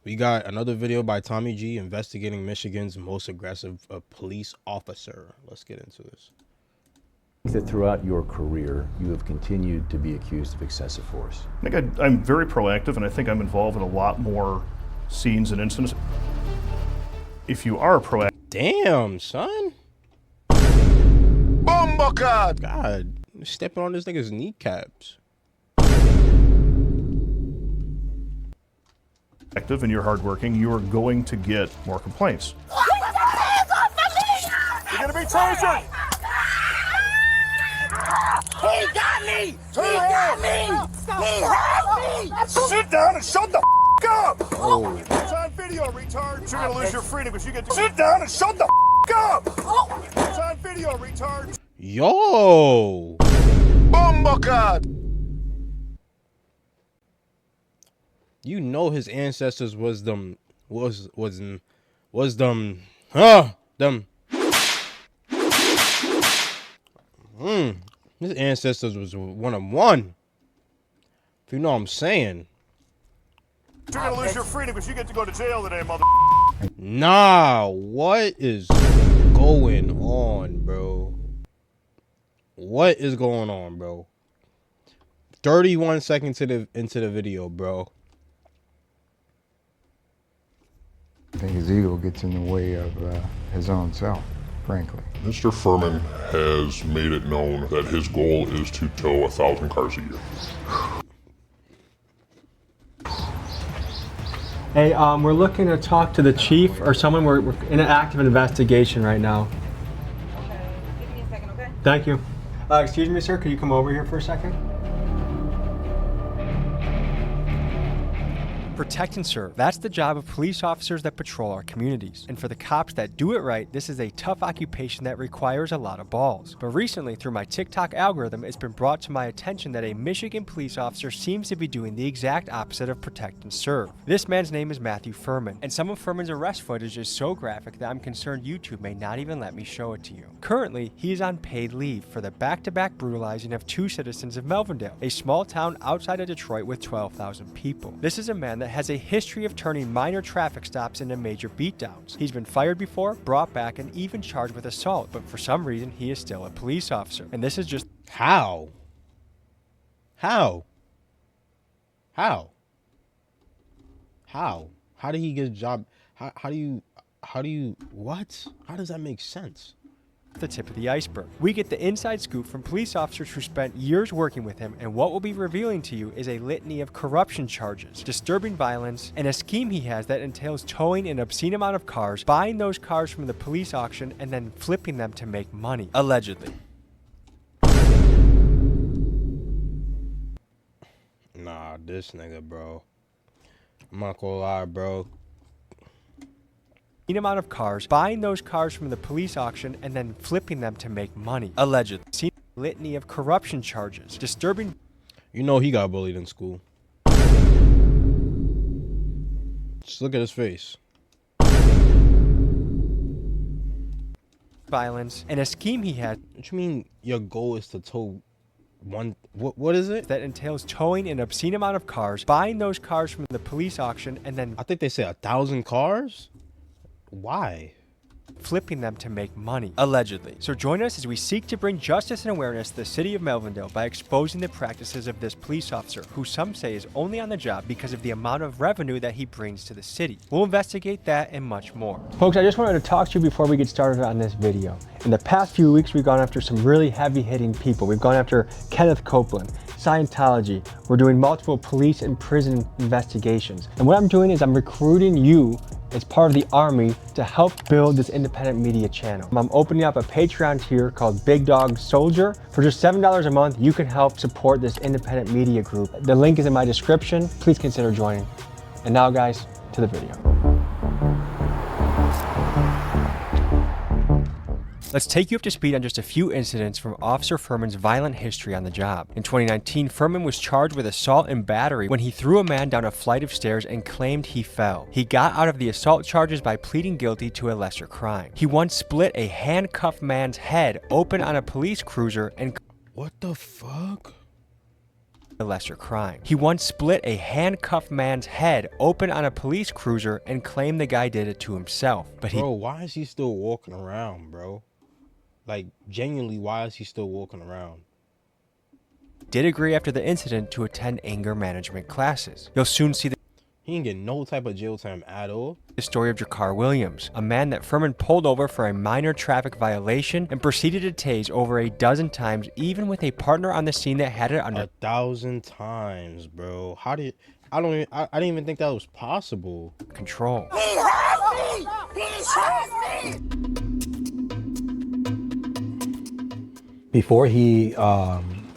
We got another video by Tommy G investigating Michigan's most aggressive police officer. Let's get into this. That throughout your career, you have continued to be accused of excessive force. I think I'm very proactive, and I think I'm involved in a lot more scenes and incidents. If you are proactive... Damn, son. Bombocad! God, stepping on this nigga's kneecaps. ...active and you're hardworking, you are going to get more complaints. You're gonna be tasered! He got me! He got me! He had me! Sit down and shut the up! Oh. It's on video, retard. You're gonna lose your freedom because you get to sit down and shut the up! It's on video, retard. Yo! Bombocad! You know his ancestors was them his ancestors was one. If you know what I'm saying. You're gonna lose your freedom because you get to go to jail today, mother. Nah, what is going on, bro? What is going on, bro? 31 seconds into the video, bro. I think his ego gets in the way of his own self, frankly. Mr. Furman has made it known that his goal is to tow 1,000 cars a year. Hey, we're looking to talk to the chief or someone. We're in an active investigation right now. Okay, give me a second, okay? Thank you. Excuse me, sir, could you come over here for a second? Protect and serve. That's the job of police officers that patrol our communities. And for the cops that do it right, this is a tough occupation that requires a lot of balls. But recently, through my TikTok algorithm, it's been brought to my attention that a Michigan police officer seems to be doing the exact opposite of protect and serve. This man's name is Matthew Furman, and some of Furman's arrest footage is so graphic that I'm concerned YouTube may not even let me show it to you. Currently, he is on paid leave for the back-to-back brutalizing of two citizens of Melvindale, a small town outside of Detroit with 12,000 people. This is a man that has a history of turning minor traffic stops into major beatdowns. He's been fired before, brought back, and even charged with assault, but for some reason he is still a police officer. And this is just... How? How did he get a job? How do you what? How does that make sense? the tip of the iceberg. We get the inside scoop from police officers who spent years working with him, and what we'll be revealing to you is a litany of corruption charges, disturbing violence, and a scheme he has that entails towing an obscene amount of cars, buying those cars from the police auction, and then flipping them to make money, allegedly. Nah, this nigga, bro. I'm not gonna lie, bro. Amount of cars, buying those cars from the police auction, and then flipping them to make money, allegedly. Seen a litany of corruption charges, disturbing. You know he got bullied in school. Just look at his face. Violence, and a scheme he had. What you mean your goal is to tow one? What is it? That entails towing an obscene amount of cars, buying those cars from the police auction, and then I think they say 1,000 cars. Why? Flipping them to make money, allegedly. So join us as we seek to bring justice and awareness to the city of Melvindale by exposing the practices of this police officer, who some say is only on the job because of the amount of revenue that he brings to the city. We'll investigate that and much more. Folks, I just wanted to talk to you before we get started on this video. In the past few weeks, we've gone after some really heavy-hitting people. We've gone after Kenneth Copeland, Scientology. We're doing multiple police and prison investigations. And what I'm doing is I'm recruiting you as part of the army to help build this independent media channel. I'm opening up a Patreon tier called Big Dog Soldier. For just $7 a month, you can help support this independent media group. The link is in my description. Please consider joining. And now, guys, to the video. Let's take you up to speed on just a few incidents from Officer Furman's violent history on the job. In 2019, Furman was charged with assault and battery when he threw a man down a flight of stairs and claimed he fell. He got out of the assault charges by pleading guilty to a lesser crime. He once split a handcuffed man's head open on a police cruiser and... What the fuck? a lesser crime. He once split a handcuffed man's head open on a police cruiser and claimed the guy did it to himself. But Bro, why is he still walking around, bro? Like, genuinely, why is he still walking around? did agree after the incident to attend anger management classes. You'll soon see He didn't get no type of jail time at all. the story of Jakar Williams, a man that Furman pulled over for a minor traffic violation and proceeded to tase over a dozen times, even with a partner on the scene that had it under 1,000 times, bro. How did... I didn't even think that was possible. control. Before he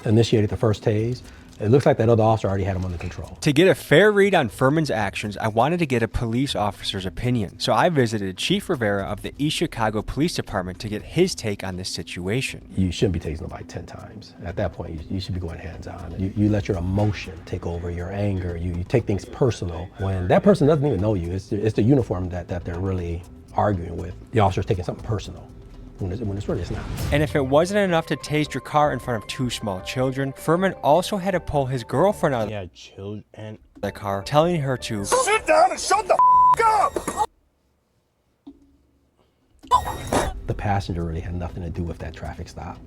initiated the first tase, it looks like that other officer already had him under control. To get a fair read on Furman's actions, I wanted to get a police officer's opinion. So I visited Chief Rivera of the East Chicago Police Department to get his take on this situation. You shouldn't be tasing nobody 10 times. At that point, you should be going hands-on. You let your emotion take over, your anger. You take things personal when that person doesn't even know you. It's the uniform that they're really arguing with. The officer's taking something personal. When it's really, it's not. And if it wasn't enough to tase Jakar in front of two small children, Furman also had to pull his girlfriend out Yeah, children. of the car, telling her to Sit down and shut the up! The passenger really had nothing to do with that traffic stop.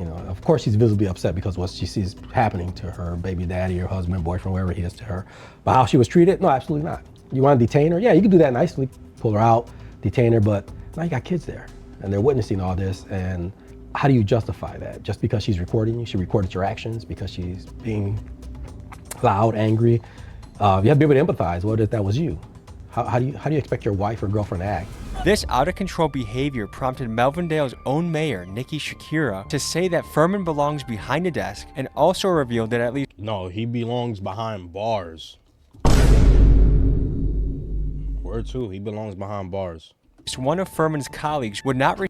You know, of course she's visibly upset because what she sees happening to her baby daddy or husband, boyfriend, wherever he is to her. But how she was treated? No, absolutely not. You want to detain her? Yeah, you can do that nicely. Pull her out, detain her, but now you got kids there and they're witnessing all this. And how do you justify that? Just because she's recording you? She recorded your actions because she's being loud, angry. You have to be able to empathize. What if that was you? How do you expect your wife or girlfriend to act? This out-of-control behavior prompted Melvindale's own mayor, Nikki Shakira, to say that Furman belongs behind a desk and also revealed that at least No, he belongs behind bars. Word too, he belongs behind bars. one of Furman's colleagues would not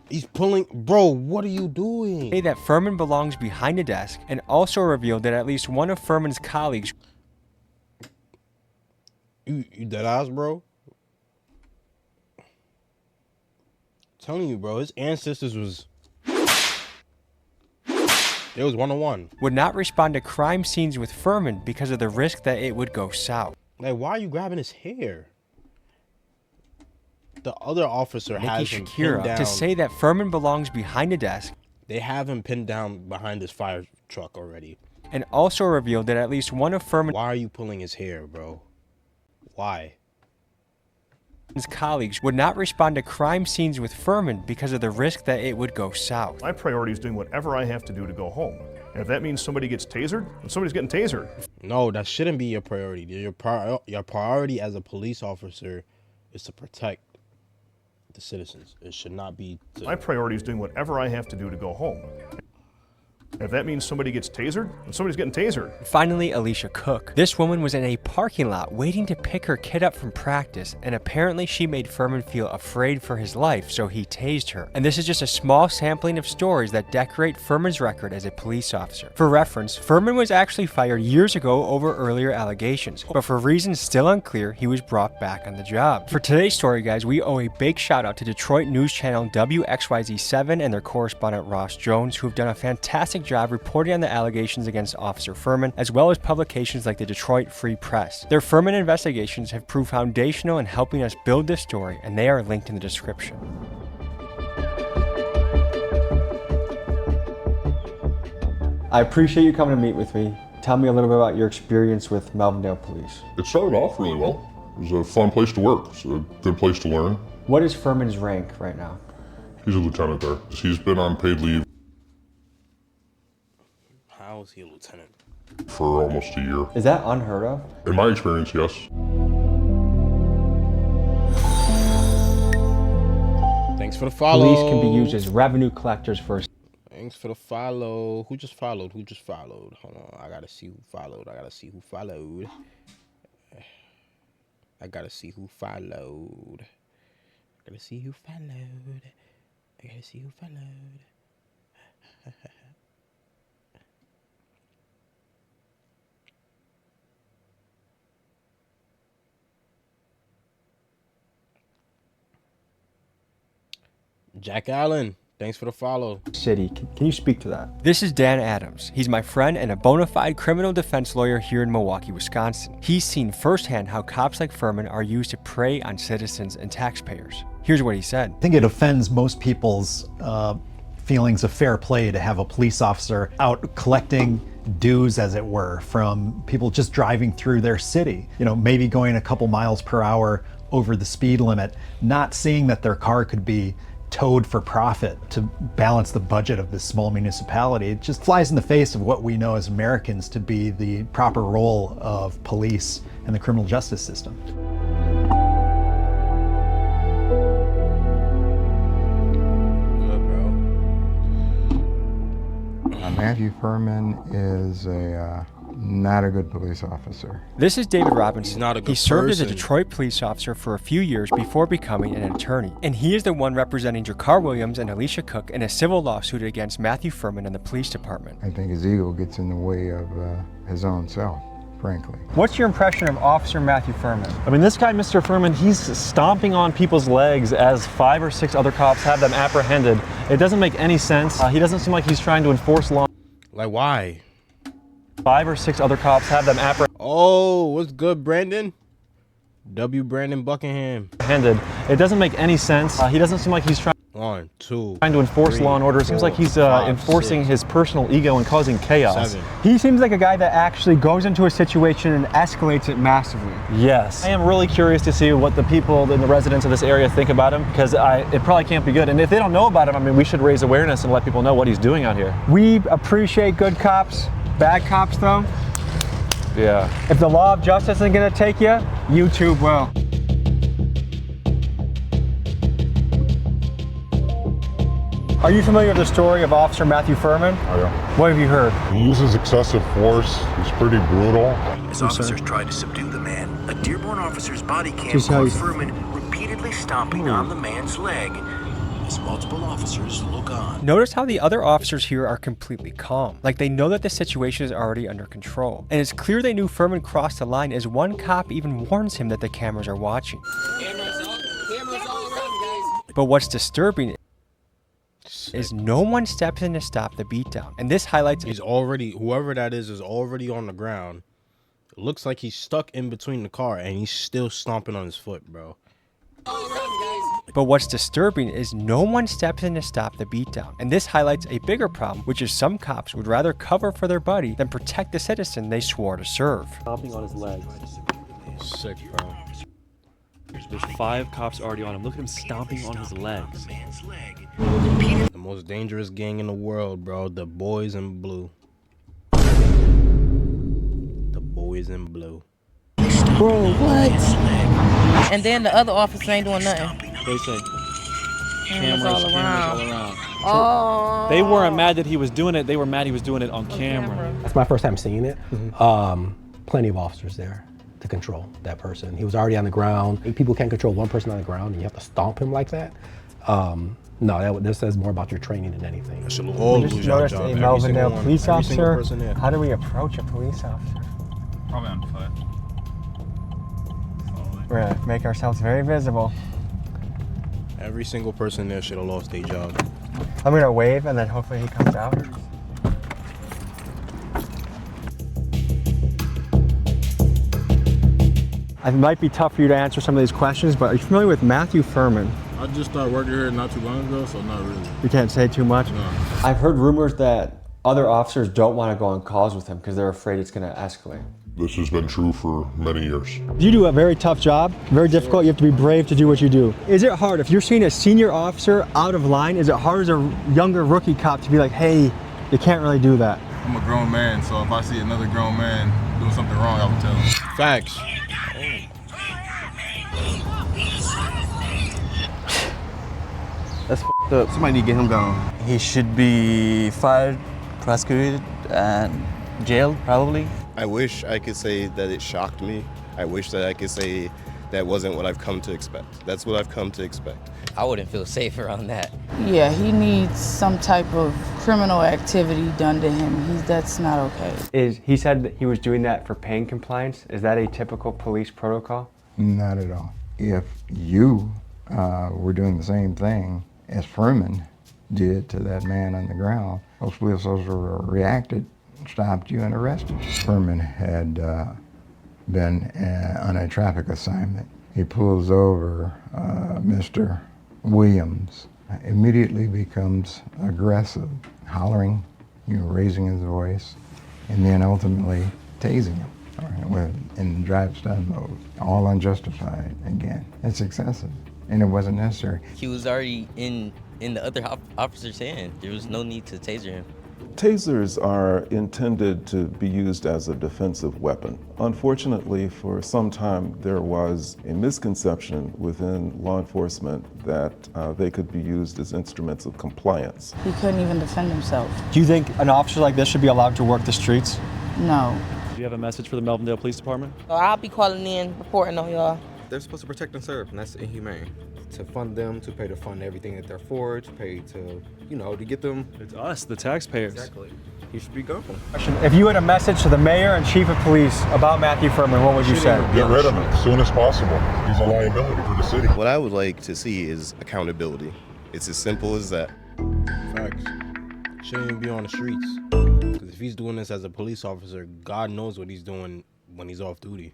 He's pulling... Bro, what are you doing? say that Furman belongs behind a desk and also revealed that at least one of Furman's colleagues You dead ass, bro? Telling you, bro, his ancestors was... It was 1-on-1. would not respond to crime scenes with Furman because of the risk that it would go south. Like, why are you grabbing his hair? The other officer has Nikki him pinned Shakira down. to say that Furman belongs behind a desk They have him pinned down behind his fire truck already. and also revealed that at least one of Furman's Why are you pulling his hair, bro? Why? colleagues would not respond to crime scenes with Furman because of the risk that it would go south. My priority is doing whatever I have to do to go home. And if that means somebody gets tasered, then somebody's getting tasered. No, that shouldn't be your priority. Your priority as a police officer is to protect the citizens. It should not be to... My priority is doing whatever I have to do to go home. And if that means somebody gets tasered, then somebody's getting tasered. Finally, Alicia Cook. This woman was in a parking lot waiting to pick her kid up from practice, and apparently she made Furman feel afraid for his life, so he tased her. And this is just a small sampling of stories that decorate Furman's record as a police officer. For reference, Furman was actually fired years ago over earlier allegations, but for reasons still unclear, he was brought back on the job. For today's story, guys, we owe a big shout out to Detroit news channel WXYZ7 and their correspondent Ross Jones, who have done a fantastic job reporting on the allegations against Officer Furman, as well as publications like the Detroit Free Press. Their Furman investigations have proved foundational in helping us build this story, and they are linked in the description. I appreciate you coming to meet with me. Tell me a little bit about your experience with Melvindale Police. It started off really well. It was a fun place to work. It's a good place to learn. What is Furman's rank right now? He's a lieutenant there. He's been on paid leave How is he a lieutenant? for almost a year. Is that unheard of? In my experience, yes. Thanks for the follow. Police can be used as revenue collectors for Thanks for the follow. Who just followed? Who just followed? Hold on. I gotta see who followed. I gotta see who followed. I gotta see who followed. I gotta see who followed. I gotta see who followed. Jack Allen. Thanks for the follow. City. Can you speak to that? This is Dan Adams. He's my friend and a bona fide criminal defense lawyer here in Milwaukee, Wisconsin. He's seen firsthand how cops like Furman are used to prey on citizens and taxpayers. Here's what he said. I think it offends most people's feelings of fair play to have a police officer out collecting dues, as it were, from people just driving through their city. You know, maybe going a couple miles per hour over the speed limit, not seeing that their car could be towed for profit to balance the budget of this small municipality. It just flies in the face of what we know as Americans to be the proper role of police and the criminal justice system. Matthew Furman is not a good police officer. This is David Robinson. He's not a good He served as a person. Detroit police officer for a few years before becoming an attorney. And he is the one representing Jakar Williams and Alicia Cook in a civil lawsuit against Matthew Furman and the police department. I think his ego gets in the way of his own self, frankly. What's your impression of Officer Matthew Furman? I mean, this guy, Mr. Furman, he's stomping on people's legs as 5 or 6 other cops have them apprehended. It doesn't make any sense. He doesn't seem like he's trying to enforce law. Like, why? 5 or 6 other cops have them apprehended. Oh, what's good, Brandon? W. Brandon Buckingham. It doesn't make any sense. He doesn't seem like he's trying 1, 2, to enforce 3, law and order. It seems 4, like he's 5, enforcing 6, his personal ego and causing chaos. 7. He seems like a guy that actually goes into a situation and escalates it massively. Yes. I am really curious to see what the people and the residents of this area think about him, because it probably can't be good. And if they don't know about him, I mean, we should raise awareness and let people know what he's doing out here. We appreciate good cops. Bad cops, though, Yeah. if the law of justice isn't gonna take you, YouTube will. Are you familiar with the story of Officer Matthew Furman? I am. What have you heard? He uses excessive force. He's pretty brutal. As officers tried to subdue the man, a Dearborn officer's body cam Just how caught he's- Furman repeatedly stomping on the man's leg. As multiple officers look on. Notice how the other officers here are completely calm, like they know that the situation is already under control. And it's clear they knew Furman crossed the line, as one cop even warns him that the cameras are watching. But what's disturbing is no one steps in to stop the beatdown. And this highlights He's already, whoever that is already on the ground. It looks like he's stuck in between the car and he's still stomping on his foot, bro. But what's disturbing is no one steps in to stop the beatdown. And this highlights a bigger problem, which is some cops would rather cover for their buddy than protect the citizen they swore to serve. Stomping on his legs. Sick, bro. There's 5 cops already on him. Look at him stomping on his legs. The most dangerous gang in the world, bro. The boys in blue. The boys in blue. Bro, what? And then the other officers ain't doing nothing. They say Cameras all around. Oh. They weren't mad that he was doing it. They were mad he was doing it on camera. That's my first time seeing it. Plenty of officers there to control that person. He was already on the ground. People can't control one person on the ground, and you have to stomp him like that. No, this says more about your training than anything. I should all Just lose your noticed job. a Every single Melvindale one. police Every single officer. person there. How do we approach a police officer? Probably on foot. We're gonna make ourselves very visible. Every single person there should have lost their job. I'm gonna wave and then hopefully he comes out. It might be tough for you to answer some of these questions, but are you familiar with Matthew Furman? I just started working here not too long ago, so not really. You can't say too much? No. I've heard rumors that other officers don't want to go on calls with him because they're afraid it's going to escalate. This has been true for many years. You do a very tough job, very difficult. You have to be brave to do what you do. Is it hard, if you're seeing a senior officer out of line, is it hard as a younger rookie cop to be like, hey, you can't really do that? I'm a grown man, so if I see another grown man doing something wrong, I would tell him. Facts. That's f***ed up. Somebody need to get him gone. He should be fired, prosecuted, and jailed, probably. I wish I could say that it shocked me. I wish that I could say that wasn't what I've come to expect. That's what I've come to expect. I wouldn't feel safe around that. Yeah, he needs some type of criminal activity done to him. That's not okay. He said that he was doing that for pain compliance. Is that a typical police protocol? Not at all. If you were doing the same thing as Furman, did to that man on the ground, those police officers reacted, stopped you, and arrested you. Furman had been on a traffic assignment. He pulls over Mr. Williams, immediately becomes aggressive, hollering, raising his voice, and then ultimately tasing him in drive-stun mode, all unjustified again. It's excessive, and it wasn't necessary. He was already in the other officer's hand. There was no need to taser him. Tasers are intended to be used as a defensive weapon. Unfortunately, for some time, there was a misconception within law enforcement that they could be used as instruments of compliance. He couldn't even defend himself. Do you think an officer like this should be allowed to work the streets? No. Do you have a message for the Melvindale Police Department? I'll be calling in, reporting on y'all. They're supposed to protect and serve, and that's inhumane. To fund them, to pay to fund everything that they're for, to pay to, to get them. It's us, the taxpayers. Exactly. He should be gone. If you had a message to the mayor and chief of police about Matthew Furman, what would you say? Get rid of him as soon as possible. He's a liability for the city. What I would like to see is accountability. It's as simple as that. Facts. Shouldn't even be on the streets. Because if he's doing this as a police officer, God knows what he's doing when he's off duty.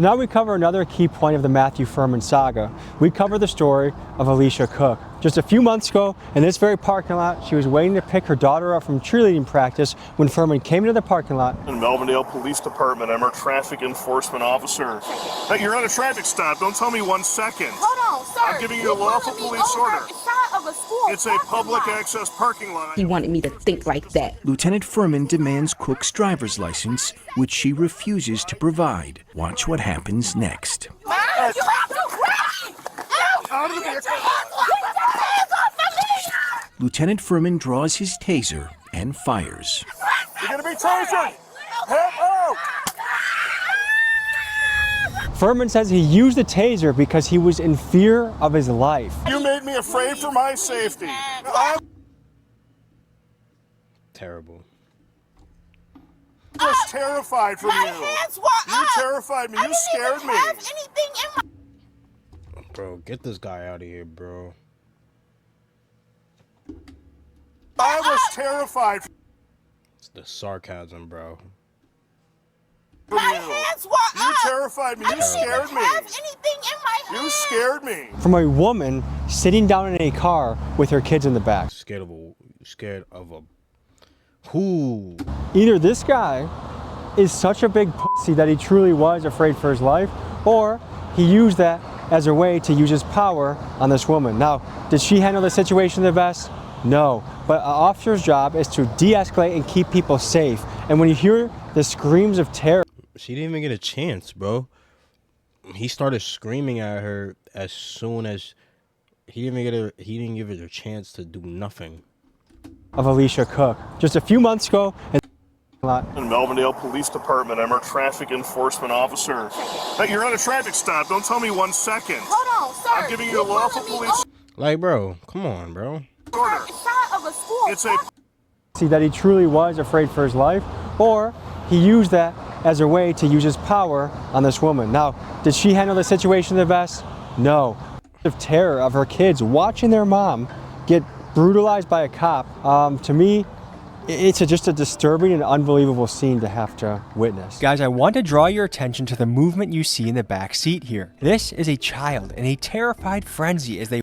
Now we cover another key point of the Matthew Furman saga. We cover the story of Alicia Cook. Just a few months ago, in this very parking lot, she was waiting to pick her daughter up from cheerleading practice when Furman came into the parking lot. In Melvindale Police Department, I'm a traffic enforcement officer. Hey, you're on a traffic stop. Don't tell me 1 second. Hold on, sir. I'm giving you a lawful police order. Of a school it's a public access parking lot. He wanted me to think like that. Lieutenant Furman demands Cook's driver's license, which she refuses to provide. Watch what happens next. You have to Out of the vehicle. Lieutenant Furman draws his taser and fires. You're gonna be tasered. Head out. Furman says he used the taser because he was in fear of his life. You made me afraid for my safety. Terrible. I was terrified from you. You terrified me. You scared me. Bro, get this guy out of here, bro. I was terrified. It's the sarcasm, bro. From you terrified me. You scared me. You scared me. From a woman sitting down in a car with her kids in the back. Scared of a who? Either this guy is such a big pussy that he truly was afraid for his life, or he used that as a way to use his power on this woman. Now, did she handle the situation the best? No, but an officer's job is to de-escalate and keep people safe. And when you hear the screams of terror, she didn't even get a chance, bro. He started screaming at her as soon as he didn't give her a chance to do nothing. Of Alicia Cook. Just a few months ago, In Melvindale Police Department, I'm a traffic enforcement officer. Hey, you're on a traffic stop. Don't tell me 1 second. Hold on, sir. I'm giving you a lawful police Like, bro, come on, bro. order. Of a school. It's a that he truly was afraid for his life, or he used that as a way to use his power on this woman. Now, did she handle the situation the best? No. Of terror of her kids watching their mom get brutalized by a cop. To me, it's just a disturbing and unbelievable scene to have to witness. Guys, I want to draw your attention to the movement you see in the back seat here. This is a child in a terrified frenzy as they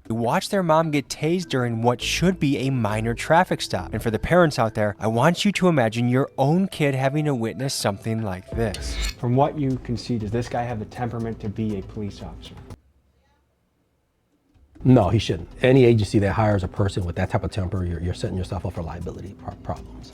watch their mom get tased during what should be a minor traffic stop. And for the parents out there, I want you to imagine your own kid having to witness something like this. From what you can see, does this guy have the temperament to be a police officer? No, he shouldn't. Any agency that hires a person with that type of temper, you're setting yourself up for liability problems.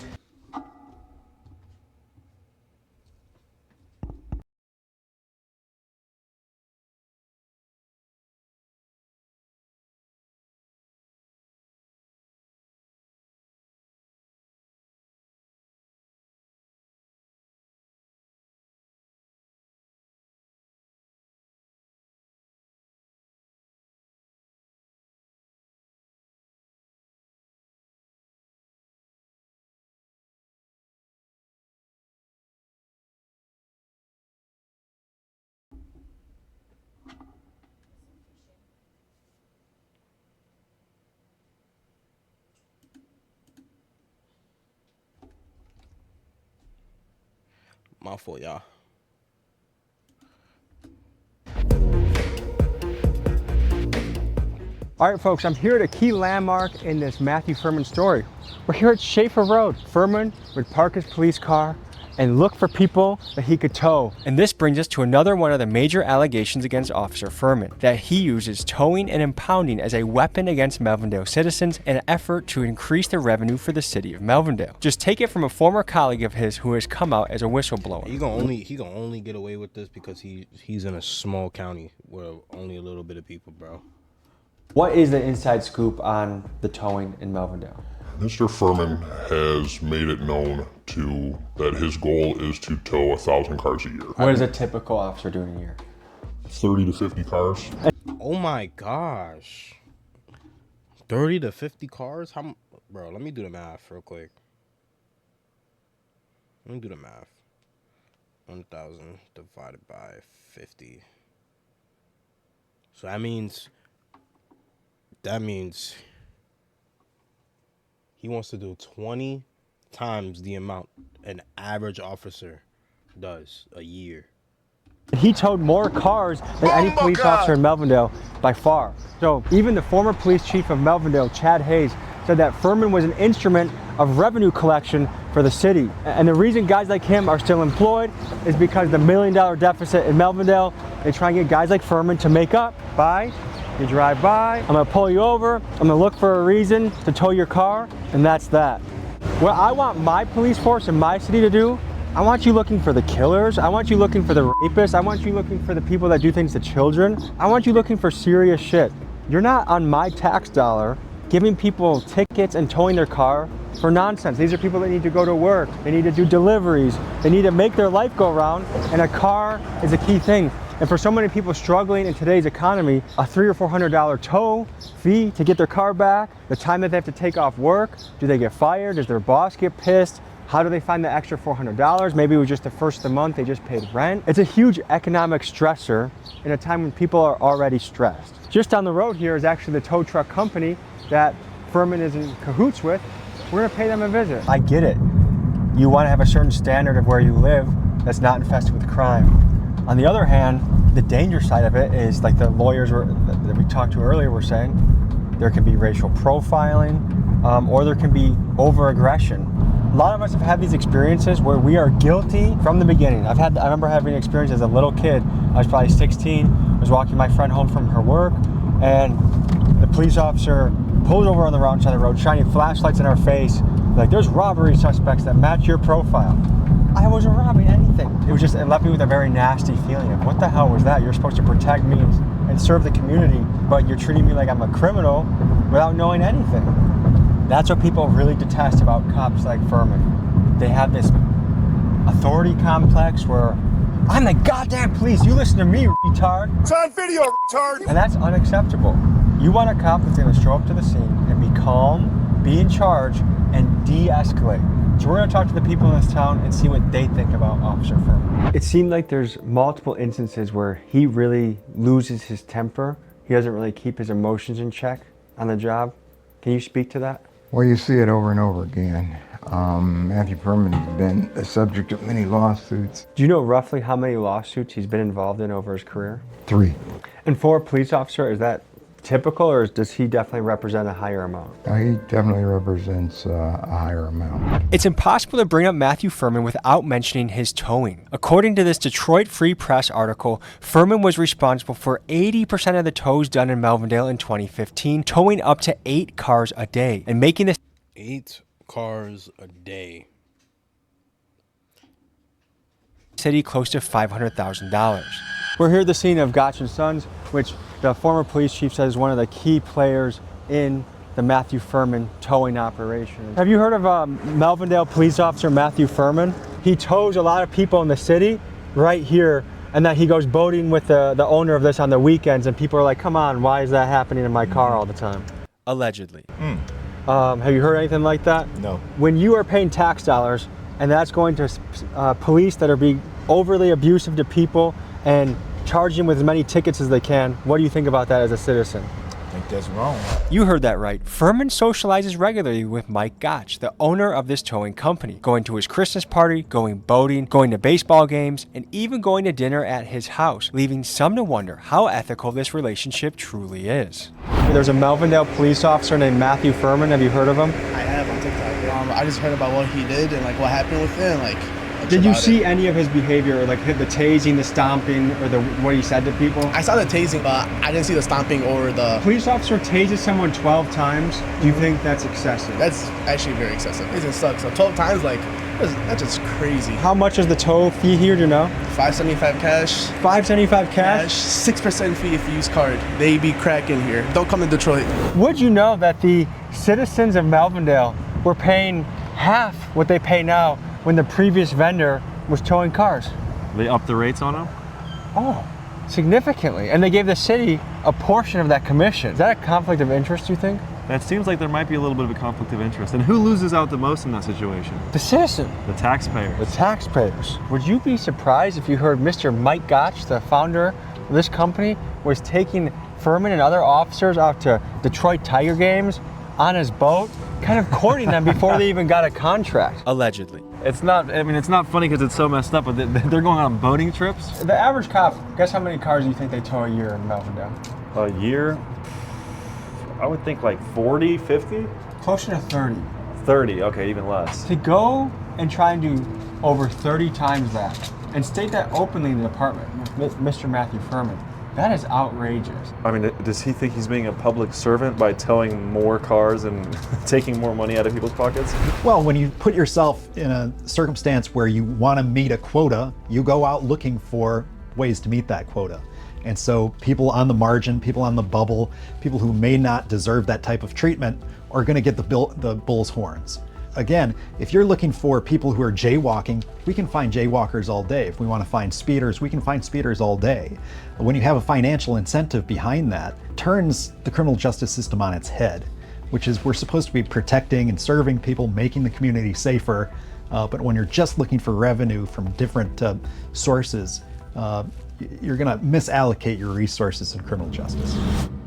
My fault, y'all. All right, folks, I'm here at a key landmark in this Matthew Furman story. We're here at Schaefer Road. Furman would park his police car and look for people that he could tow. And this brings us to another one of the major allegations against Officer Furman, that he uses towing and impounding as a weapon against Melvindale citizens in an effort to increase the revenue for the city of Melvindale. Just take it from a former colleague of his who has come out as a whistleblower. He gonna only get away with this because he's in a small county where only a little bit of people, bro. What is the inside scoop on the towing in Melvindale? Mr. Furman has made it known that his goal is to tow 1,000 cars a year. What does a typical officer do in a year? 30 to 50 cars. Oh my gosh. 30 to 50 cars? Bro, let me do the math real quick. Let me do the math. 1,000 divided by 50. So that means he wants to do 20 times the amount an average officer does a year. He towed more cars than any police officer in Melvindale by far. So even the former police chief of Melvindale, Chad Hayes, said that Furman was an instrument of revenue collection for the city. And the reason guys like him are still employed is because the $1 million deficit in Melvindale, they try and get guys like Furman to make up by, you drive by, I'm gonna pull you over, I'm gonna look for a reason to tow your car, and that's that. What I want my police force in my city to do, I want you looking for the killers, I want you looking for the rapists, I want you looking for the people that do things to children, I want you looking for serious shit. You're not on my tax dollar giving people tickets and towing their car for nonsense. These are people that need to go to work, they need to do deliveries, they need to make their life go around, and a car is a key thing. And for so many people struggling in today's economy, a $300 or $400 tow fee to get their car back, the time that they have to take off work, do they get fired? Does their boss get pissed? How do they find the extra $400? Maybe it was just the first of the month, they just paid rent. It's a huge economic stressor in a time when people are already stressed. Just down the road here is actually the tow truck company that Furman is in cahoots with. We're gonna pay them a visit. I get it. You wanna have a certain standard of where you live that's not infested with crime. On the other hand, the danger side of it is, like the lawyers that we talked to earlier were saying, there can be racial profiling, or there can be over-aggression. A lot of us have had these experiences where we are guilty from the beginning. I remember having an experience as a little kid. I was probably 16, I was walking my friend home from her work, and the police officer pulled over on the wrong side of the road, shining flashlights in our face, like, there's robbery suspects that match your profile. I wasn't robbing anything. It left me with a very nasty feeling of, what the hell was that? You're supposed to protect me and serve the community, but you're treating me like I'm a criminal without knowing anything. That's what people really detest about cops like Furman. They have this authority complex where, I'm the goddamn police, you listen to me, retard. It's on video, retard. And that's unacceptable. You want a cop that's gonna show up to the scene and be calm, be in charge, and de-escalate. So we're gonna talk to the people in this town and see what they think about Officer Furman. It seemed like there's multiple instances where he really loses his temper. He doesn't really keep his emotions in check on the job. Can you speak to that? Well, you see it over and over again. Matthew Furman has been the subject of many lawsuits. Do you know roughly how many lawsuits he's been involved in over his career? 3. And for a police officer, is that typical, or does he definitely represent a higher amount? He definitely represents a higher amount. It's impossible to bring up Matthew Furman without mentioning his towing. According to this Detroit Free Press article, Furman was responsible for 80% of the tows done in Melvindale in 2015, towing up to 8 cars a day, and making this 8 cars a day. City close to $500,000. We're here at the scene of Gotch & Sons, which the former police chief says is one of the key players in the Matthew Furman towing operation. Have you heard of Melvindale police officer Matthew Furman? He tows a lot of people in the city right here, and that he goes boating with the owner of this on the weekends, and people are like, come on, why is that happening in my car all the time? Allegedly. Have you heard anything like that? No. When you are paying tax dollars, and that's going to police that are being overly abusive to people and charging them with as many tickets as they can, what do you think about that as a citizen? I think that's wrong. You heard that right. Furman socializes regularly with Mike Gotch, the owner of this towing company, going to his Christmas party, going boating, going to baseball games, and even going to dinner at his house, leaving some to wonder how ethical this relationship truly is. There's a Melvindale police officer named Matthew Furman. Have you heard of him? I have on TikTok. I just heard about what he did and like what happened with him. Like, did you see any of his behavior, like the tasing, the stomping, or what he said to people? I saw the tasing, but I didn't see the stomping or the... Police officer tases someone 12 times. Do you think that's excessive? That's actually very excessive. It just sucks. So 12 times, like, that's just crazy. How much is the tow fee here, do you know? $5.75 cash. $5.75 cash? 6% fee if you use card. They be cracking here. Don't come to Detroit. Would you know that the citizens of Melvindale were paying half what they pay now when the previous vendor was towing cars? They upped the rates on them? Oh, significantly. And they gave the city a portion of that commission. Is that a conflict of interest, you think? That seems like there might be a little bit of a conflict of interest. And who loses out the most in that situation? The citizen. The taxpayers. The taxpayers. Would you be surprised if you heard Mr. Mike Gotch, the founder of this company, was taking Furman and other officers out to Detroit Tiger games on his boat, kind of courting them before they even got a contract? Allegedly. It's not funny because it's so messed up, but they're going on boating trips? The average cop, guess how many cars do you think they tow a year in Melvindale? A year? I would think like 40, 50? Closer to 30. 30, okay, even less. To go and try and do over 30 times that, and state that openly in the department, Mr. Matthew Furman, that is outrageous. I mean, does he think he's being a public servant by towing more cars and taking more money out of people's pockets? Well, when you put yourself in a circumstance where you want to meet a quota, you go out looking for ways to meet that quota. And so people on the margin, people on the bubble, people who may not deserve that type of treatment are going to get the bull's horns. Again, if you're looking for people who are jaywalking, we can find jaywalkers all day. If we want to find speeders, we can find speeders all day. When you have a financial incentive behind that, it turns the criminal justice system on its head, which is we're supposed to be protecting and serving people, making the community safer. But when you're just looking for revenue from different sources, you're going to misallocate your resources in criminal justice.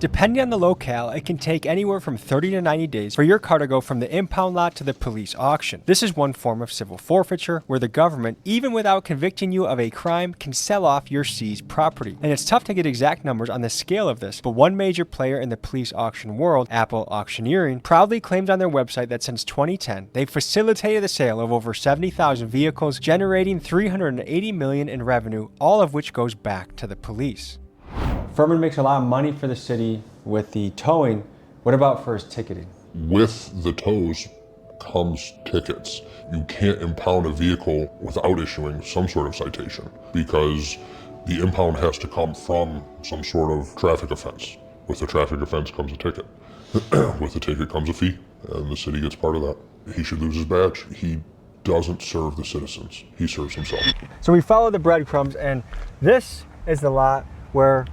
Depending on the locale, it can take anywhere from 30 to 90 days for your car to go from the impound lot to the police auction. This is one form of civil forfeiture where the government, even without convicting you of a crime, can sell off your seized property. And it's tough to get exact numbers on the scale of this, but one major player in the police auction world, Apple Auctioneering, proudly claims on their website that since 2010, they've facilitated the sale of over 70,000 vehicles, generating $380 million in revenue, all of which goes back to the police. Furman makes a lot of money for the city with the towing. What about for his ticketing? With the tows comes tickets. You can't impound a vehicle without issuing some sort of citation because the impound has to come from some sort of traffic offense. With the traffic offense comes a ticket. With the ticket comes a fee, and the city gets part of that. He should lose his badge. He doesn't serve the citizens. He serves himself. So we follow the breadcrumbs, and this is the lot where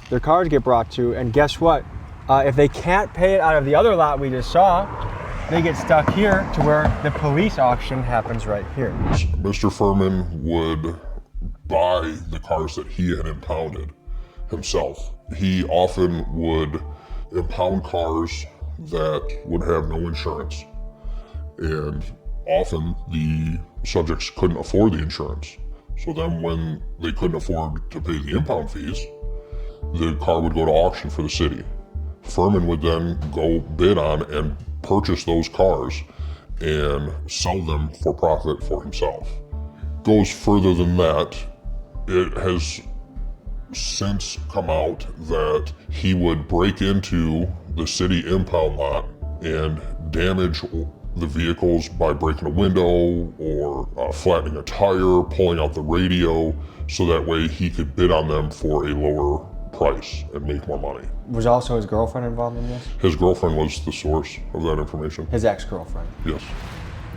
their cars get brought to, and guess what? If they can't pay it out of the other lot we just saw, they get stuck here to where the police auction happens right here. Mr. Furman would buy the cars that he had impounded himself. He often would impound cars that would have no insurance, and often the subjects couldn't afford the insurance. So then when they couldn't afford to pay the impound fees, the car would go to auction for the city. Furman would then go bid on and purchase those cars and sell them for profit for himself. Goes further than that. It has since come out that he would break into the city impound lot and damage the vehicles by breaking a window or flattening a tire, pulling out the radio, so that way he could bid on them for a lower price and make more money. Was also his girlfriend involved in this? His girlfriend was the source of that information. His ex-girlfriend? Yes.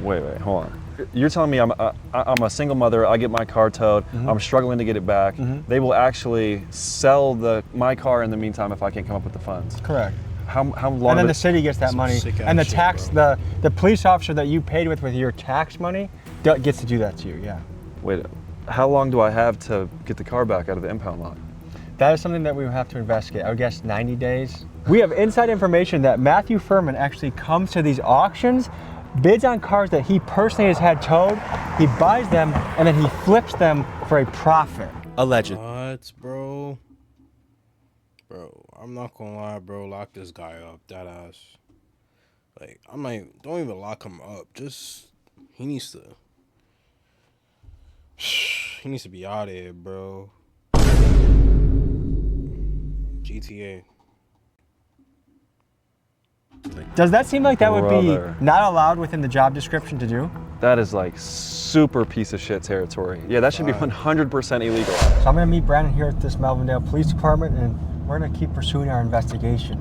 Wait, hold on. You're telling me I'm a single mother, I get my car towed, I'm struggling to get it back. They will actually sell my car in the meantime if I can't come up with the funds. Correct. How long? And then the city gets that money, and the tax, the police officer that you paid with your tax money gets to do that to you, yeah. Wait, how long do I have to get the car back out of the impound lot? That is something that we would have to investigate. I would guess 90 days. We have inside information that Matthew Furman actually comes to these auctions, bids on cars that he personally has had towed, he buys them, and then he flips them for a profit. Allegedly. What, bro? Bro, I'm not gonna lie, bro. Lock this guy up, that ass. Like, I'm like, don't even lock him up. Just, he needs to be out of here, bro. GTA. Does that seem like that would Brother. be not allowed within the job description to do? That is like super piece of shit territory. Yeah, that should be 100% illegal. So I'm gonna meet Brandon here at this Melvindale Police Department, and we're gonna keep pursuing our investigation.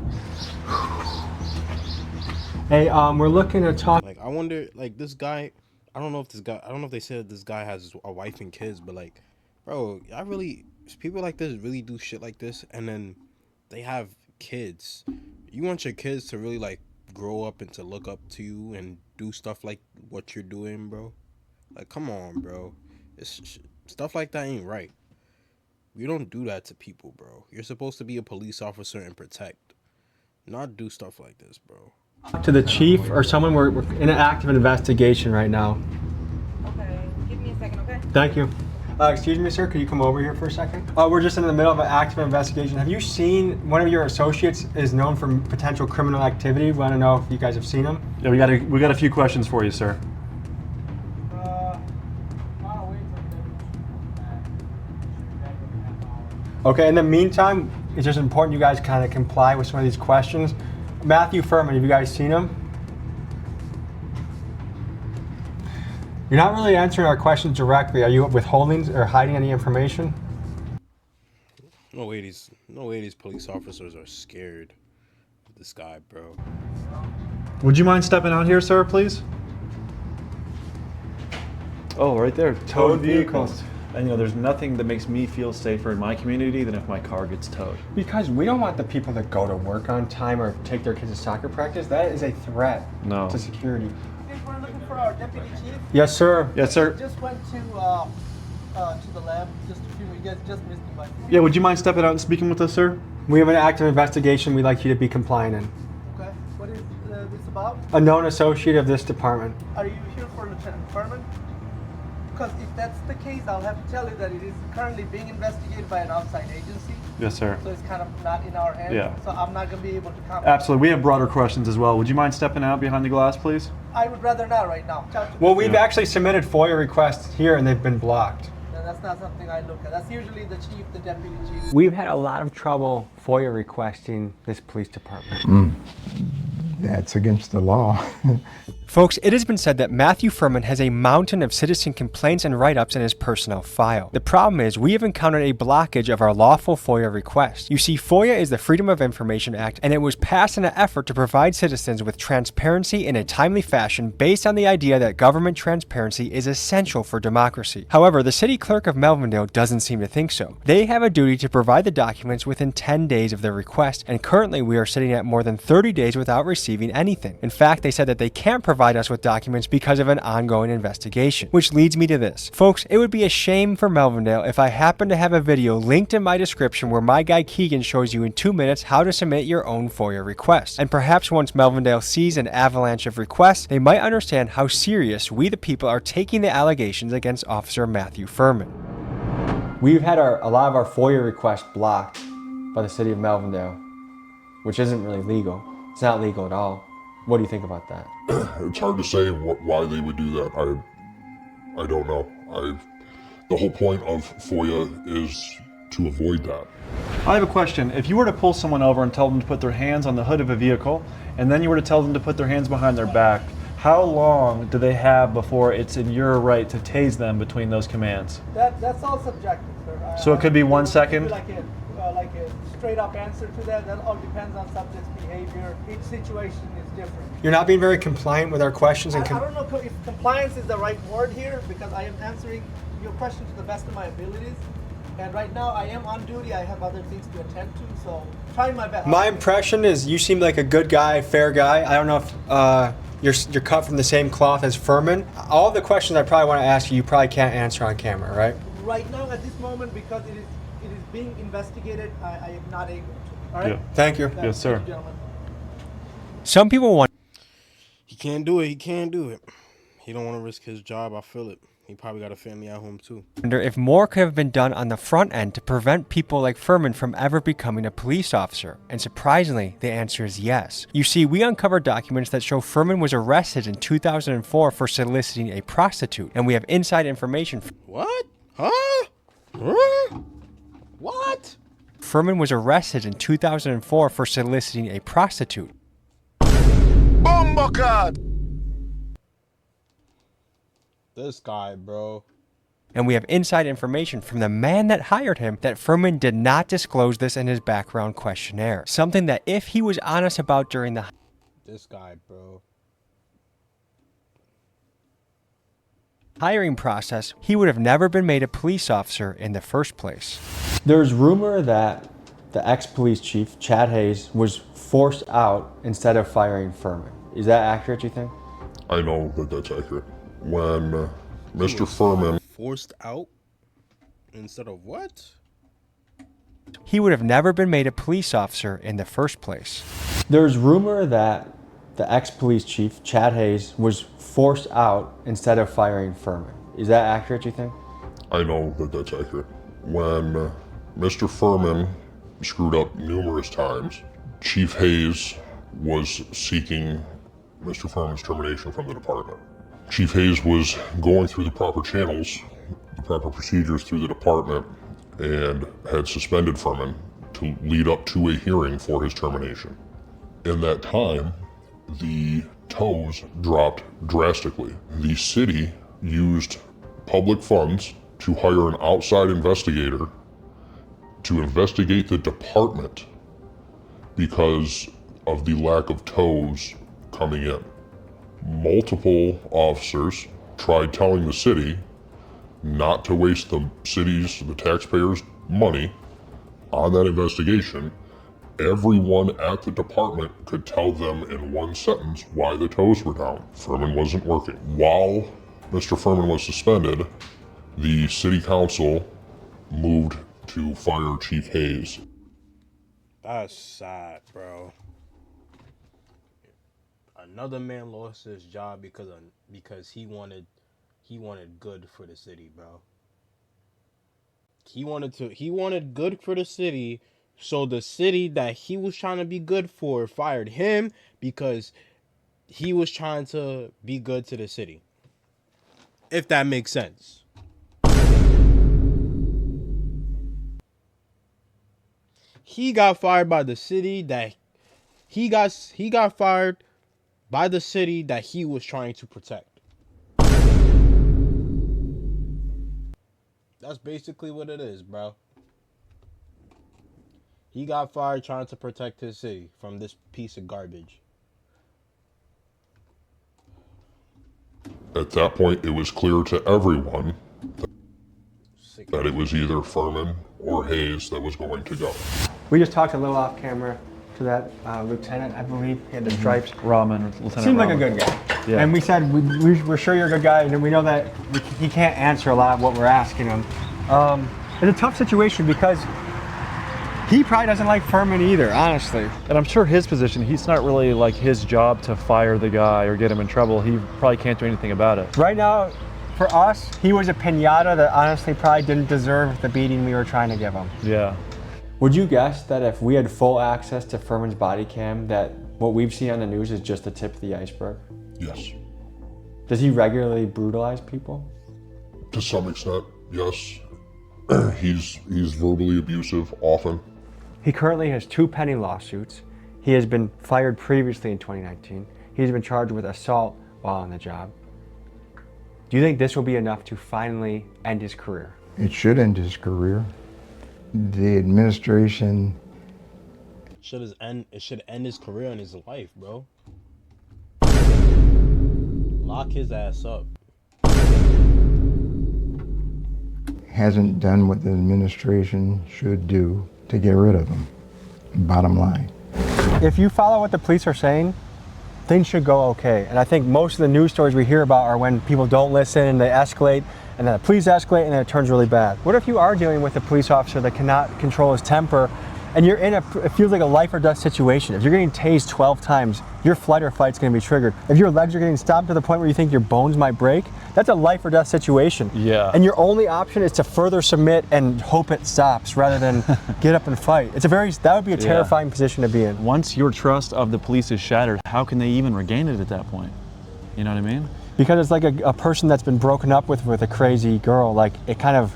Hey, we're looking to talk. Like, I wonder, like, this guy, I don't know if they said this guy has a wife and kids, but like, bro, people like this really do shit like this, and then they have kids. You want your kids to really, like, grow up and to look up to you and do stuff like what you're doing, bro? Like, come on, bro. Stuff like that ain't right. You don't do that to people, bro. You're supposed to be a police officer and protect, not do stuff like this, bro. To the chief or someone. We're in an active investigation right now. Okay, give me a second, okay? Thank you. Excuse me, sir, could you come over here for a second? We're just in the middle of an active investigation. Have you seen one of your associates is known for potential criminal activity? We want to know if you guys have seen him. Yeah, we got a few questions for you, sir. Okay, in the meantime, it's just important you guys kind of comply with some of these questions. Matthew Furman, have you guys seen him? You're not really answering our questions directly. Are you withholding or hiding any information? No way these police officers are scared of this guy, bro. Would you mind stepping out here, sir, please? Oh, right there, towed vehicles. And there's nothing that makes me feel safer in my community than if my car gets towed. Because we don't want the people that go to work on time or take their kids to soccer practice. That is a threat to security. We're looking for our deputy chief. Yes, sir. Yes, sir. Just went to the lab just a few. You guys just missed him by. Yeah, would you mind stepping out and speaking with us, sir? We have an active investigation we'd like you to be compliant in. Okay. What is this about? A known associate of this department. Are you here for Lieutenant Furman? Because if that's the case, I'll have to tell you that it is currently being investigated by an outside agency. Yes, sir. So it's kind of not in our hands. Yeah. So I'm not going to be able to comment. Absolutely. We have broader questions as well. Would you mind stepping out behind the glass, please? I would rather not right now. Well, we've actually submitted FOIA requests here and they've been blocked. That's not something I look at. That's usually the chief, the deputy chief. We've had a lot of trouble FOIA requesting this police department. That's against the law. Folks, it has been said that Matthew Furman has a mountain of citizen complaints and write-ups in his personnel file. The problem is we have encountered a blockage of our lawful FOIA request. You see, FOIA is the Freedom of Information Act, and it was passed in an effort to provide citizens with transparency in a timely fashion based on the idea that government transparency is essential for democracy. However, the city clerk of Melvindale doesn't seem to think so. They have a duty to provide the documents within 10 days of their request, and currently we are sitting at more than 30 days without receiving anything. In fact, they said that they can't provide us with documents because of an ongoing investigation. Which leads me to this. Folks, it would be a shame for Melvindale if I happen to have a video linked in my description where my guy Keegan shows you in 2 minutes how to submit your own FOIA request. And perhaps once Melvindale sees an avalanche of requests, they might understand how serious we the people are taking the allegations against Officer Matthew Furman. We've had a lot of our FOIA requests blocked by the city of Melvindale, which isn't really legal. It's not legal at all. What do you think about that? It's hard to say why they would do that. I don't know. The whole point of FOIA is to avoid that. I have a question. If you were to pull someone over and tell them to put their hands on the hood of a vehicle, and then you were to tell them to put their hands behind their back, how long do they have before it's in your right to tase them between those commands? That's all subjective, sir. So it could be 1 second? Like a straight up answer to that. That all depends on subject's behavior. Each situation is different. You're not being very compliant with our questions. And I don't know if compliance is the right word here, because I am answering your question to the best of my abilities. And right now I am on duty. I have other things to attend to, so trying my best. My impression is you seem like a good guy, fair guy. I don't know if you're cut from the same cloth as Furman. All the questions I probably want to ask you, you probably can't answer on camera, right? Right now, at this moment, because it is being investigated, I am not able to. All right? Yeah. Thank you. Yes, sir. Thank you, gentlemen. Some people want. He can't do it. He can't do it. He don't want to risk his job. I feel it. He probably got a family at home too. Wonder if more could have been done on the front end to prevent people like Furman from ever becoming a police officer. And surprisingly, the answer is yes. You see, we uncovered documents that show Furman was arrested in 2004 for soliciting a prostitute. And we have inside information. What? Huh? Huh? What? Furman was arrested in 2004 for soliciting a prostitute. Bombocad! This guy, bro. And we have inside information from the man that hired him that Furman did not disclose this in his background questionnaire. Something that if he was honest about during the This guy, bro. hiring process, he would have never been made a police officer in the first place. There's rumor that the ex-police chief, Chad Hayes, was forced out instead of firing Furman. Is that accurate, you think? I know that that's accurate. When Mr. Furman Forced out instead of what? He would have never been made a police officer in the first place. There's rumor that the ex-police chief, Chad Hayes, was forced out instead of firing Furman. Is that accurate, you think? I know that that's accurate. When Mr. Furman screwed up numerous times, Chief Hayes was seeking Mr. Furman's termination from the department. Chief Hayes was going through the proper channels, the proper procedures through the department, and had suspended Furman to lead up to a hearing for his termination. In that time, the tows dropped drastically. The city used public funds to hire an outside investigator to investigate the department because of the lack of tows coming in. Multiple officers tried telling the city not to waste the city's, the taxpayers' money on that investigation. Everyone at the department could tell them in one sentence why the tows were down. Furman wasn't working. While Mr. Furman was suspended, the city council moved to fire Chief Hayes. That's sad, bro. Another man lost his job because he wanted good for the city, bro. He wanted good for the city, so the city that he was trying to be good for fired him because he was trying to be good to the city. If that makes sense. He got fired by the city that he got fired by the city that he was trying to protect. That's basically what it is, bro. He got fired trying to protect his city from this piece of garbage. At that point, it was clear to everyone that it was either Furman or Hayes that was going to go. We just talked a little off camera to that lieutenant, I believe. He had the stripes. Lieutenant Seemed like a Rahman. good guy. Yeah. And we said, we're sure you're a good guy, and we know that he can't answer a lot of what we're asking him. It's a tough situation because he probably doesn't like Furman either, honestly. And I'm sure his position, he's not really like his job to fire the guy or get him in trouble. He probably can't do anything about it. Right now, for us, he was a piñata that honestly probably didn't deserve the beating we were trying to give him. Yeah. Would you guess that if we had full access to Furman's body cam, that what we've seen on the news is just the tip of the iceberg? Yes. Does he regularly brutalize people? To some extent, yes. He's verbally abusive often. He currently has 2 pending lawsuits. He has been fired previously in 2019. He's been charged with assault while on the job. Do you think this will be enough to finally end his career? It should end his career. The administration It should end his career and his life, bro. Lock his ass up. hasn't done what the administration should do to get rid of him. Bottom line. If you follow what the police are saying, things should go okay. And I think most of the news stories we hear about are when people don't listen and they escalate, and then the police escalate and then it turns really bad. What if you are dealing with a police officer that cannot control his temper and you're in it feels like a life or death situation. If you're getting tased 12 times, your flight or fight's gonna be triggered. If your legs are getting stopped to the point where you think your bones might break, that's a life or death situation. Yeah. And your only option is to further submit and hope it stops rather than get up and fight. That would be a terrifying position to be in. Once your trust of the police is shattered, how can they even regain it at that point? You know what I mean? Because it's like a person that's been broken up with a crazy girl, like it kind of,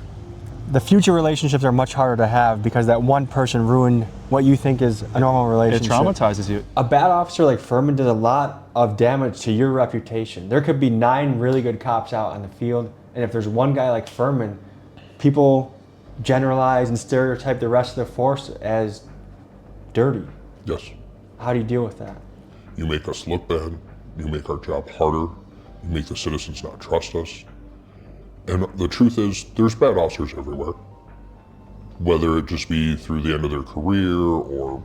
the future relationships are much harder to have because that one person ruined what you think is a normal relationship. It traumatizes you. A bad officer like Furman does a lot of damage to your reputation. There could be 9 really good cops out on the field, and if there's one guy like Furman, people generalize and stereotype the rest of the force as dirty. Yes. How do you deal with that? You make us look bad. You make our job harder. You make the citizens not trust us. And the truth is, there's bad officers everywhere. Whether it just be through the end of their career or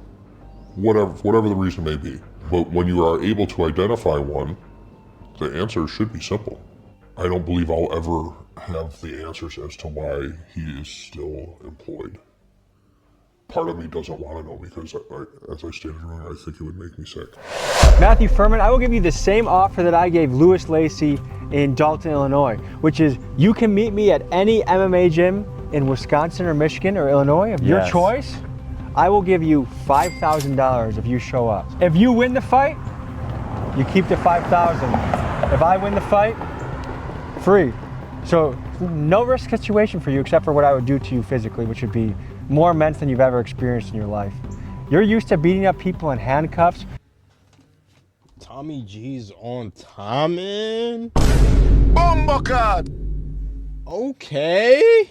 whatever the reason may be. But when you are able to identify one, the answer should be simple. I don't believe I'll ever have the answers as to why he is still employed. Part of me doesn't want to know because, as I stated earlier, I think it would make me sick. Matthew Furman, I will give you the same offer that I gave Louis Lacey in Dalton, Illinois, which is you can meet me at any MMA gym in Wisconsin or Michigan or Illinois of your choice. I will give you $5,000 if you show up. If you win the fight, you keep the $5,000. If I win the fight, free. So no risk situation for you except for what I would do to you physically, which would be more immense than you've ever experienced in your life. You're used to beating up people in handcuffs. Tommy G's on timing. Bumblecard. Okay.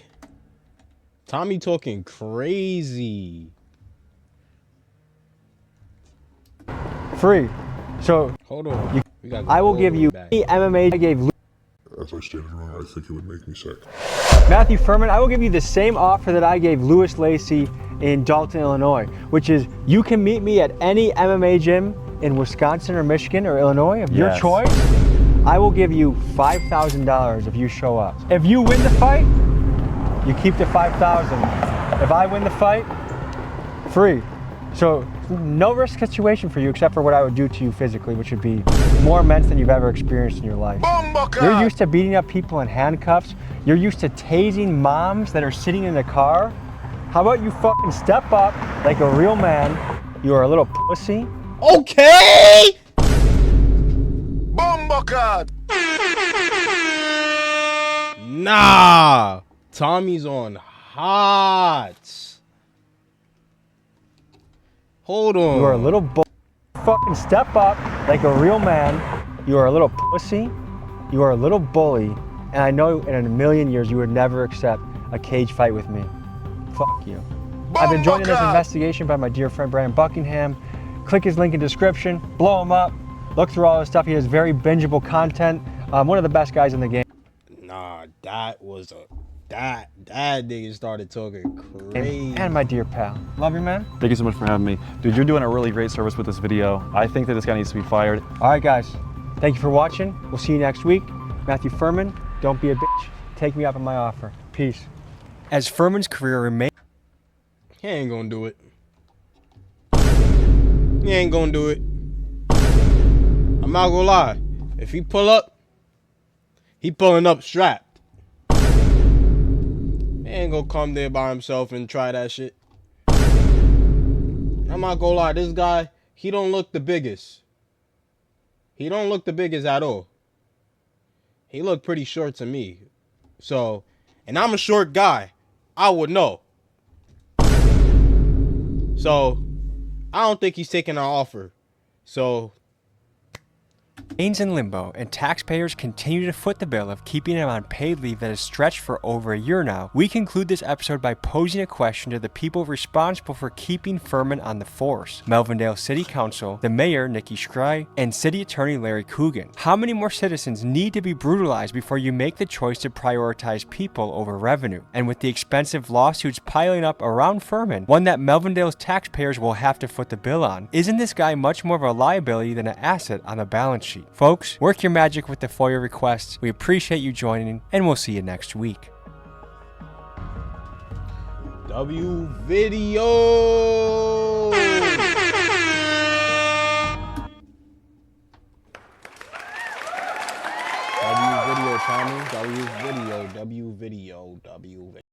Tommy talking crazy. Free. So hold on. I will give you any MMA I gave. As I stated earlier, I think it would make me sick. Matthew Furman, I will give you the same offer that I gave Louis Lacey in Dalton, Illinois, which is you can meet me at any MMA gym in Wisconsin or Michigan or Illinois of your choice. I will give you $5,000 if you show up. If you win the fight, you keep the $5,000. If I win the fight, free. So no risk situation for you except for what I would do to you physically, which would be more immense than you've ever experienced in your life. You're used to beating up people in handcuffs. You're used to tasing moms that are sitting in the car. How about you fucking step up like a real man? You are a little pussy. Okay! Bumblecard. Nah. Tommy's on hot. Hold on. You are a little fucking step up like a real man. You are a little pussy. You are a little bully. And I know in a million years you would never accept a cage fight with me. Fuck you. I've been joined in this investigation by my dear friend Brian Buckingham. Click his link in description. Blow him up. Look through all his stuff. He has very bingeable content. One of the best guys in the game. Nah, that was that nigga started talking crazy. And my dear pal. Love you, man. Thank you so much for having me. Dude, you're doing a really great service with this video. I think that this guy needs to be fired. All right, guys. Thank you for watching. We'll see you next week. Matthew Furman, don't be a bitch. Take me up on my offer. Peace. As Furman's career remains... He ain't gonna do it. He ain't gonna do it. I'm not gonna lie. If he pull up, he pulling up strapped. He ain't gonna come there by himself and try that shit. I'm not gonna lie. This guy, he don't look the biggest. He don't look the biggest at all. He looked pretty short to me. So, and I'm a short guy. I would know. So, I don't think he's taking our offer. So, remains in limbo, and taxpayers continue to foot the bill of keeping him on paid leave that has stretched for over a year now. We conclude this episode by posing a question to the people responsible for keeping Furman on the force: Melvindale City Council, the Mayor Nikki Scry, and City Attorney Larry Coogan. How many more citizens need to be brutalized before you make the choice to prioritize people over revenue? And with the expensive lawsuits piling up around Furman, one that Melvindale's taxpayers will have to foot the bill on, isn't this guy much more of a liability than an asset on the balance sheet? Folks, work your magic with the FOIA requests. We appreciate you joining, and we'll see you next week. W video. W video, Tommy. W video. W video. W video.